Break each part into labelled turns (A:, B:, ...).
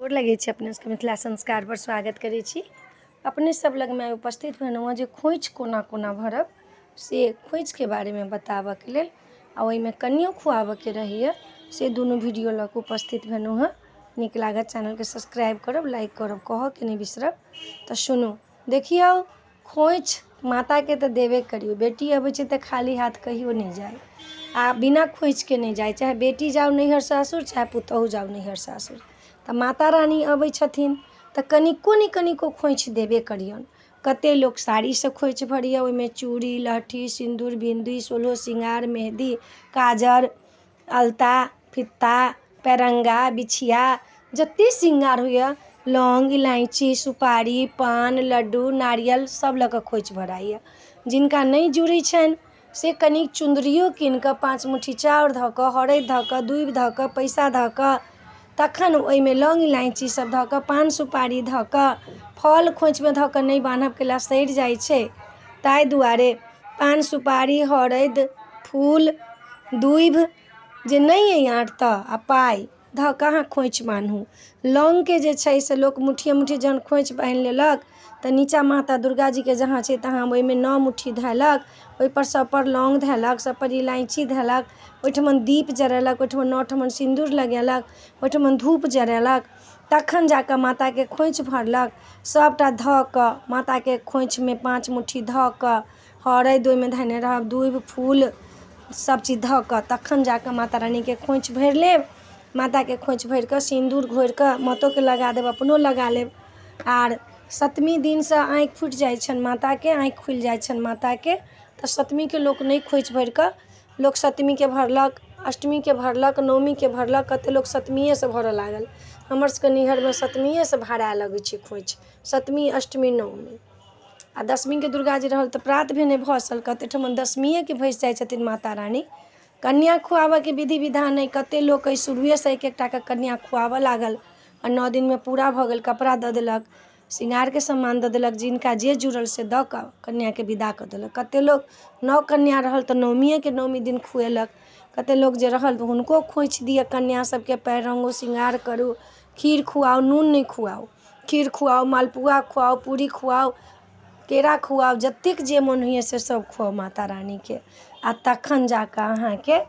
A: गोर लगै छी अपने सबके मिथिला संस्कार पर स्वागत करै छी। अपने सब लग में उपस्थित भेलहुँ जे खोइछ कोना कोना भरब से खोइछ के बारे में बताबऽ के लेल आ ओहिमे कनियो खुआबऽ के रहैया से दुनू वीडियो लऽ कऽ उपस्थित भेलहुँ हँ। नीक लागत चैनल के सब्सक्राइब करब, लाइक करब, कहऽ के नहीं बिसरब। तो सुनू, देखियौ खोइछ माता के तो देबे करियो, बेटी अबै छै तो खाली हाथ कहियो नहीं जाए आ बिना खोइछ के नहीं जाए, चाहे बेटी जाओ नैहर सासुर चाहे पुतहु जाओ नैहर सासुर। तो माता रानी अबै छथिन तो कनिको नहीं कनिको खोइछ देबे करियन। कते लोग साड़ी से खोइछ भरैया, ओहिमे चूड़ी लहठी सिंदूर बिंदी सोलहो सिंगार मेहंदी काजर अलता फित्ता पेरंगा बिछिया जते सिंगार होइया लौंग इलायची सुपारी पान लड्डू नारियल सब लऽ कऽ खोइछ भराइया। जिनका नहीं जुड़ै छनि से कनिक चुंदरियो कीन कऽ 5 मुट्ठी चाउर धऽ कऽ हरैद धऽ कऽ दूबि धऽ कऽ पैसा धऽ कऽ तखन ओहिमे लौंग इलायची सब धऽ कऽ पान सुपारी धऽ कऽ फल खोइछमे धऽ कऽ नहीं बान्हब केला सड़ि जाइ छै, ताहि दुआरे पान सुपारी हरैद फूल दूबि जे नहीं अइ आँट तऽ आ पाइ धऽ कऽ अहाँ खोइछ बान्हू। लौंग के जे छै से लोक मुठिये मुठ्ठी जहन खोइछ बान्हि लेलक तऽ नीचा माता दुर्गा जी के जहाँ छै तहाँ ओहिमे 9 मुट्ठी धैलक, ओहिपर सब पर लौंग धैलक सब पर इलायची धैलक, ओहिठमन दीप जरेलक, ओहिठमन 9 ठमन सिंदूर लगेलक, ओहिठमन धूप जरेलक, तखन जाकऽ माता के खोइछ भरलक। सबटा धऽ कऽ माता के खोइछ में 5 मुट्ठी धऽ कऽ हरैद ओहिमे धैने रहब दूबि फूल सब चीज धऽ कऽ तखन जाकऽ माता रानी के खोइछ भरि लेब। माता के खोइछ भरि कऽ सिंदूर घोरि कऽ मातो के लगा देब अपनो लगा लेब। आर सतमी दिन से आँखि फूटि जाइ छनि माता के, आँखि खुलि जाइ छनि माता के, तऽ सतमी के लोक नहीं खोइछ भरि कऽ लोक सतमी के भरलक अष्टमी के भरलक नवमी के भरलक, कते लोक सतमिये से भरऽ लागल। हमर सबके नैहर में सतमिये से भराए लगै छै खोइछ, सतमी अष्टमी नवमी आ दशमी के दुर्गा जी रहल तऽ प्रात भेने भसल, कते ठमन दशमिये के भसि जाइ छथिन माता रानी। कन्या खुआबऽ के विधि विधान नहीं, कते लोक शुरुए से एक एकटा के कन्या खुआबऽ लागल आ 9 दिन में पूरा भऽ गेल, कपड़ा दऽ देलक श्रृंगार के सामान दऽ देलक, जिनका जे जुड़ल से दऽ कऽ कन्या के विदा कऽ देलक। कते लोग 9 कन्या रहल तऽ नवमिये के नवमी दिन खुएलक, कते लोग जे रहल तऽ हुनको खोइछ दिअ कन्या सबके पैर रंगू श्रृंगार करू खीर खुआउ नून नहीं खुआउ, खीर खुआउ मालपुआ खुआउ पूरी खुआउ केरा खुआउ जतेक जे मन होइए से सब खुआउ माता रानी के आ तखन जाकऽ अहाँके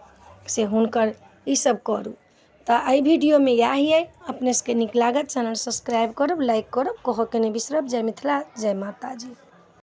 A: से हुनकर ई सब करू। तऽ एहि वीडियो में इएह अइ, अपने सबके नीक लागत चैनल सब्सक्राइब करब लाइक करब, कहऽ के नहीं बिसरब। जय मिथिला जय माता जी।